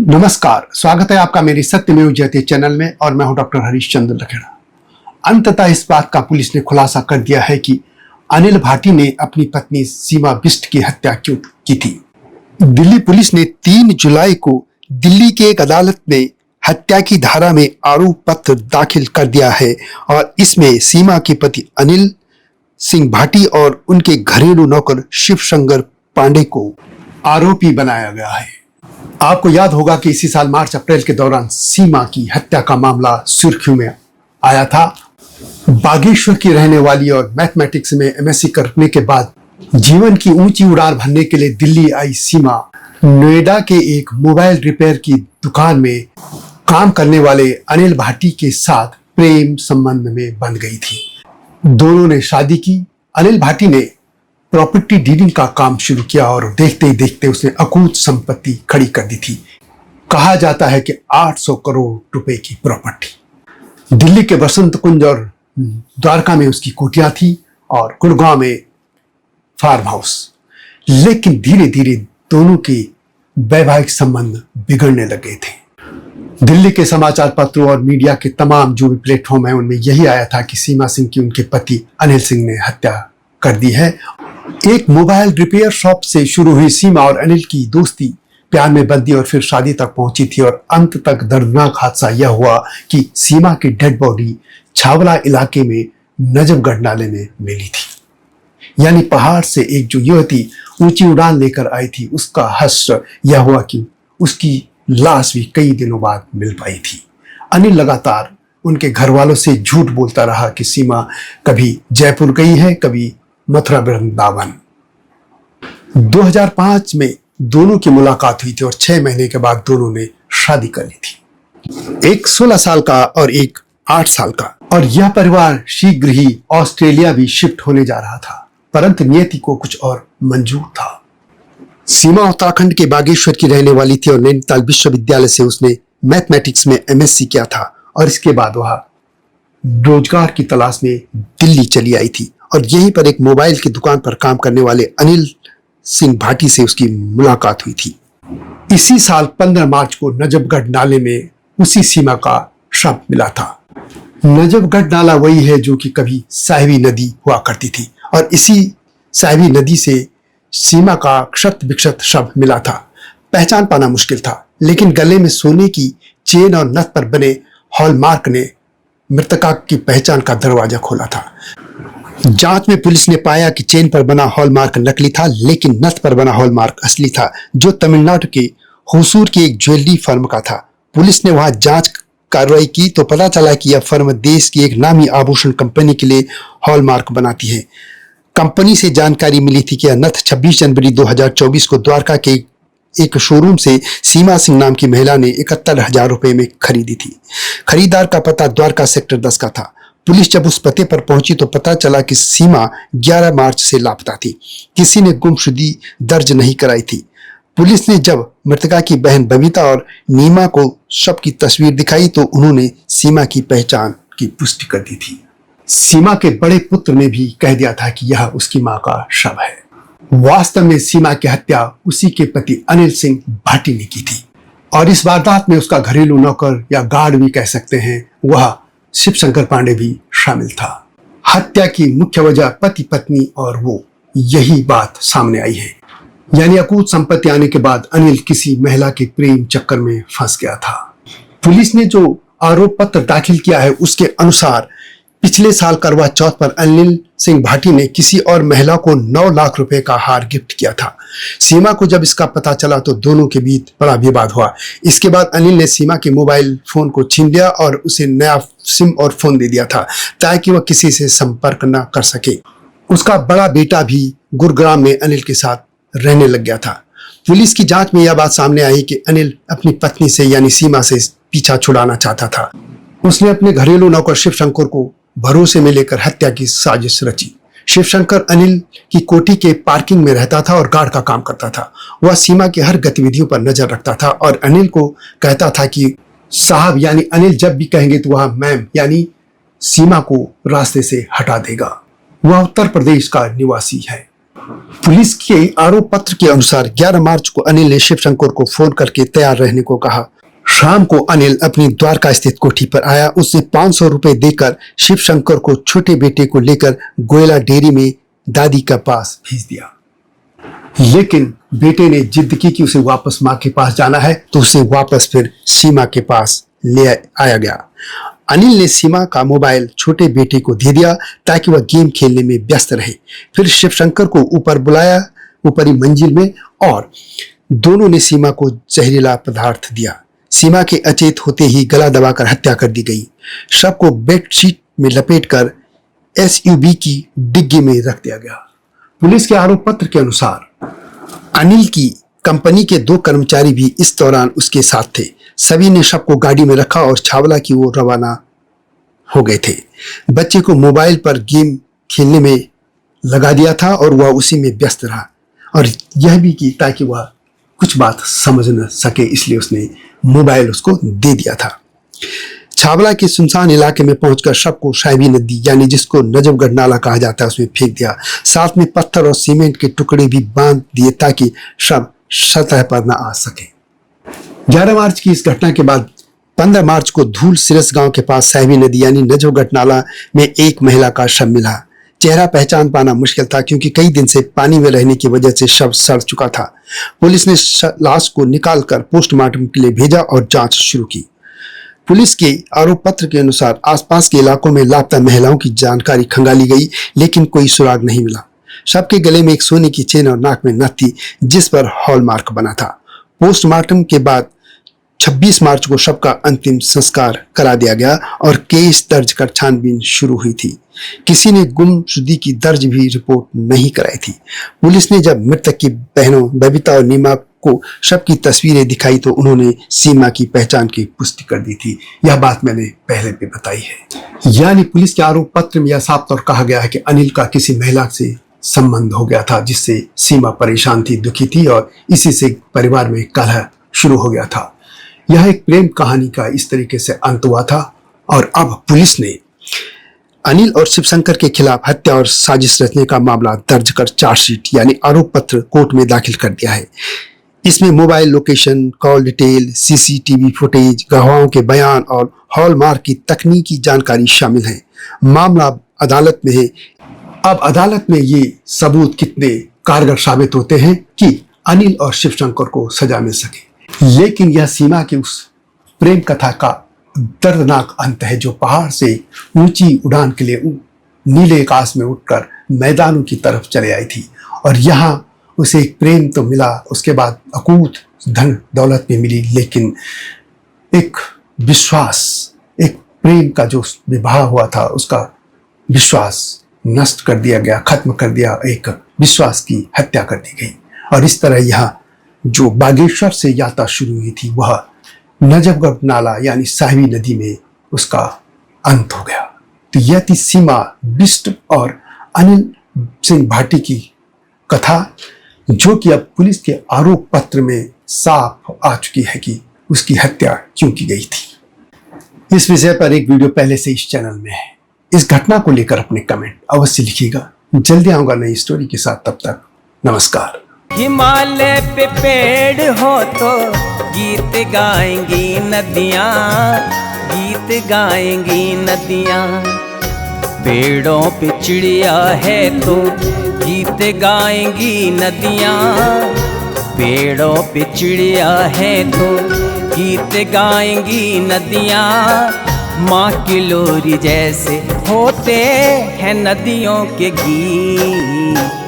नमस्कार, स्वागत है आपका मेरी सत्यमेव जयते चैनल में और मैं हूं डॉक्टर हरीशचंद्र लखेड़ा। अंततः इस बात का पुलिस ने खुलासा कर दिया है कि अनिल भाटी ने अपनी पत्नी सीमा बिष्ट की हत्या क्यों की थी। दिल्ली पुलिस ने 3 जुलाई को दिल्ली की एक अदालत में हत्या की धारा में आरोप पत्र दाखिल कर दिया है और इसमें सीमा के पति अनिल सिंह भाटी और उनके घरेलू नौकर शिव शंकर पांडे को आरोपी बनाया गया है। आपको याद होगा कि इसी साल मार्च अप्रैल के दौरान सीमा की हत्या का मामला सुर्खियों में आया था। बागेश्वर की रहने वाली और मैथमेटिक्स में एमएससी करने के बाद जीवन की ऊंची उड़ान भरने के लिए दिल्ली आई सीमा नोएडा के एक मोबाइल रिपेयर की दुकान में काम करने वाले अनिल भाटी के साथ प्रेम संबंध में बंध गई थी। दोनों ने शादी की। अनिल भाटी ने प्रॉपर्टी डीलिंग का काम शुरू किया और देखते ही देखते उसने अकूत संपत्ति खड़ी कर दी थी। कहा जाता है कि 800 करोड़ रुपए की प्रॉपर्टी। दिल्ली के बसंत कुंज और द्वारका में उसकी कुटिया थी और गुड़गांव में फार्म हाउस। लेकिन धीरे धीरे दोनों के वैवाहिक संबंध बिगड़ने लगे थे। दिल्ली के समाचार पत्रों और मीडिया के तमाम जो भी प्लेटफॉर्म है उनमें यही आया था कि सीमा सिंह की उनके पति अनिल सिंह ने हत्या कर दी है। एक मोबाइल रिपेयर शॉप से शुरू हुई सीमा और अनिल की दोस्ती प्यार में बंधी और फिर शादी तक पहुंची थी और अंत तक दर्दनाक हादसा यह हुआ कि सीमा की डेड बॉडी छावला इलाके में नजफगढ़ नाले में मिली थी। यानी पहाड़ से एक जो युवती ऊंची उड़ान लेकर आई थी उसका हश्र यह हुआ कि उसकी लाश भी कई दिनों बाद मिल पाई थी। अनिल लगातार उनके घर वालों से झूठ बोलता रहा कि सीमा कभी जयपुर गई है, कभी मथुरा वृंदावन। 2005 में दोनों की मुलाकात हुई थी और 6 महीने के बाद दोनों ने शादी कर ली थी। एक 16 साल का और एक 8 साल का। और यह परिवार शीघ्र ही ऑस्ट्रेलिया भी शिफ्ट होने जा रहा था, परंतु नियति को कुछ और मंजूर था। सीमा उत्तराखंड के बागेश्वर की रहने वाली थी और नैनीताल विश्वविद्यालय से उसने मैथमेटिक्स में एमएससी किया था और इसके बाद वह रोजगार की तलाश में दिल्ली चली आई थी और यहीं पर एक मोबाइल की दुकान पर काम करने वाले अनिल सिंह भाटी से उसकी मुलाकात हुई थी। इसी साल 15 मार्च को नजफगढ़ नाले में उसी सीमा का शव मिला था। नजफगढ़ नाला वही है जो कि कभी साहिबी नदी हुआ करती थी और इसी साहिबी नदी से सीमा का क्षत विक्षत शव मिला था। पहचान पाना मुश्किल था, लेकिन गले में सोने की चेन और नथ पर बने हॉलमार्क ने मृतका की पहचान का दरवाजा खोला था। जांच में पुलिस ने पाया कि चेन पर बना हॉलमार्क नकली था, लेकिन नथ पर बना हॉलमार्क असली था, जो तमिलनाडु के होसूर की एक ज्वेलरी फर्म का था। पुलिस ने वहां जांच कार्रवाई की तो पता चला कि यह फर्म देश की एक नामी आभूषण कंपनी के लिए हॉलमार्क बनाती है। कंपनी से जानकारी मिली थी कि यह नथ 26 जनवरी 2024 को द्वारका के एक शोरूम से सीमा सिंह नाम की महिला ने 71,000 रुपए में खरीदी थी। खरीदार का पता द्वारका सेक्टर 10 का था। पुलिस जब उस पते पर पहुंची तो पता चला कि सीमा 11 मार्च से लापता थी। किसी ने गुमशुदगी दर्ज नहीं कराई थी। पुलिस ने जब मृतका की बहन बबीता और नीमा को शव की तस्वीर दिखाई तो उन्होंने सीमा की पहचान की पुष्टि कर दी थी। सीमा के बड़े पुत्र ने भी कह दिया था कि यह उसकी मां का शव है। वास्तव में सीमा की हत्या उसी के पति अनिल सिंह भाटी ने की थी और इस वारदात में उसका घरेलू नौकर या गार्ड भी कह सकते हैं वह शिव शंकर पांडे भी शामिल था। हत्या की मुख्य वजह पति पत्नी और वो यही बात सामने आई है। यानी अकूत संपत्ति आने के बाद अनिल किसी महिला के प्रेम चक्कर में फंस गया था। पुलिस ने जो आरोप पत्र दाखिल किया है उसके अनुसार पिछले साल करवा चौथ पर अनिल सिंह भाटी ने किसी और महिला को 9 लाख रुपए का हार गिफ्ट किया था। सीमा को जब इसका पता चला तो दोनों के बीच बड़ा विवाद हुआ। इसके बाद अनिल ने सीमा के मोबाइल फोन को छीन लिया और उसे नया सिम और फोन दे दिया था ताकि वह किसी से संपर्क न कर सके। उसका बड़ा बेटा भी गुरुग्राम में अनिल के साथ रहने लग गया था। पुलिस की जांच में यह बात सामने आई कि अनिल अपनी पत्नी से यानी सीमा से पीछा छुड़ाना चाहता था। उसने अपने घरेलू नौकर शिव शंकर को भरोसे में लेकर हत्या की साजिश रची। शिव शंकर अनिल की कोठी के पार्किंग में रहता था और गार्ड का काम करता था। वह सीमा की हर गतिविधियों पर नजर रखता था और अनिल को कहता था कि साहब यानी अनिल जब भी कहेंगे तो वह मैम यानी सीमा को रास्ते से हटा देगा। वह उत्तर प्रदेश का निवासी है। पुलिस के आरोप पत्र के अनुसार 11 मार्च को अनिल ने शिवशंकर को फोन करके तैयार रहने को कहा। शाम को अनिल अपनी द्वारका स्थित कोठी पर आया। उसने 500 रुपए देकर शिवशंकर को छोटे बेटे को लेकर गोयला डेयरी में दादी के पास भेज दिया, लेकिन बेटे ने जिद की कि उसे वापस मां के पास जाना है, तो उसे वापस फिर सीमा के पास ले आया गया। अनिल ने सीमा का मोबाइल छोटे बेटे को दे दिया ताकि वह गेम खेलने में व्यस्त रहे। फिर शिवशंकर को ऊपर बुलाया, ऊपरी मंजिल में, और दोनों ने सीमा को जहरीला पदार्थ दिया। सीमा के अचेत होते ही गला दबाकर हत्या कर दी गई। शव को बेडशीट में लपेटकर एसयूवी की डिग्गी में रख दिया गया। पुलिस के आरोप पत्र के अनुसार अनिल की कंपनी के 2 कर्मचारी भी इस दौरान उसके साथ थे। सभी ने शव को गाड़ी में रखा और छावला की ओर रवाना हो गए थे। बच्चे को मोबाइल पर गेम खेलने में लगा दिया था और वह उसी में व्यस्त रहा, और यह भी की ताकि वह कुछ बात समझ न सके, इसलिए उसने मोबाइल उसको दे दिया था। छावला के सुनसान इलाके में पहुंचकर शव को साहिबी नदी, यानी जिसको नजफगढ़ नाला कहा जाता है, उसमें फेंक दिया। साथ में पत्थर और सीमेंट के टुकड़े भी बांध दिए ताकि शव सतह पर न आ सके। 11 मार्च की इस घटना के बाद 15 मार्च को धूल सिरस गांव के पास साहिबी नदी यानी नजफगढ़ नाला में एक महिला का शव मिला। चेहरा पहचान पाना मुश्किल था क्योंकि कई दिन से पानी में रहने की वजह से शव सड़ चुका था। पुलिस ने लाश को निकालकर पोस्टमार्टम के लिए भेजा और जांच शुरू की। पुलिस के आरोप पत्र के अनुसार आसपास के इलाकों में लापता महिलाओं की जानकारी खंगाली गई, लेकिन कोई सुराग नहीं मिला। शव के गले में एक सोने की चेन और नाक में नथ थी जिस पर हॉलमार्क बना था। पोस्टमार्टम के बाद 26 मार्च को शव का अंतिम संस्कार करा दिया गया और केस दर्ज कर छानबीन शुरू हुई थी। किसी ने गुमशुदगी की दर्ज भी रिपोर्ट नहीं कराई थी। पुलिस ने जब मृतक की बहनों बबीता और नीमा को शव की तस्वीरें दिखाई तो उन्होंने सीमा की पहचान की पुष्टि कर दी थी। यह बात मैंने पहले भी बताई है। यानी पुलिस के आरोप पत्र में यह साफ तौर कहा गया है कि अनिल का किसी महिला से संबंध हो गया था जिससे सीमा परेशान थी, दुखी थी, और इसी से परिवार में कलह शुरू हो गया था। यह एक प्रेम कहानी का इस तरीके से अंत हुआ था, और अब पुलिस ने अनिल और शिवशंकर के खिलाफ हत्या और साजिश रचने का मामला दर्ज कर चार्जशीट यानी आरोप पत्र कोर्ट में दाखिल कर दिया है। इसमें mobile location, call detail, CCTV footage, गवाहों के बयान और हॉलमार्क की तकनीकी जानकारी शामिल है। मामला अदालत में है। अब अदालत में ये सबूत कितने कारगर साबित होते हैं कि अनिल और शिवशंकर को सजा मिल सके। लेकिन यह सीमा की उस प्रेम कथा का दर्दनाक अंत है जो पहाड़ से ऊंची उड़ान के लिए नीले आकाश में उठकर मैदानों की तरफ चले आई थी, और यहाँ उसे एक प्रेम तो मिला, उसके बाद अकूत धन दौलत भी मिली, लेकिन एक विश्वास, एक प्रेम का जो विवाह हुआ था उसका विश्वास नष्ट कर दिया गया, खत्म कर दिया, एक विश्वास की हत्या कर दी गई। और इस तरह यहाँ जो बागेश्वर से यात्रा शुरू हुई थी वह नजफगढ़ नाला यानी साहिबी नदी में उसका अंत हो गया। तो यह थी सीमा बिष्ट और अनिल सिंह भाटी की कथा, जो कि अब पुलिस के आरोप पत्र में साफ आ चुकी है कि उसकी हत्या क्यों की गई थी। इस विषय पर एक वीडियो पहले से इस चैनल में है। इस घटना को लेकर अपने कमेंट अवश्य लिखिएगा। जल्दी आऊंगा नई स्टोरी के साथ, तब तक नमस्कार। हिमालय पे पेड़ हो तो गीत गाएंगी नदियाँ, गीत गाएंगी नदियाँ। पेड़ों पे चिड़िया है तो गीत गाएंगी नदियाँ, पेड़ों पे चिड़िया है तो गीत गाएंगी नदियाँ। माँ की लोरी जैसे होते हैं नदियों के गीत।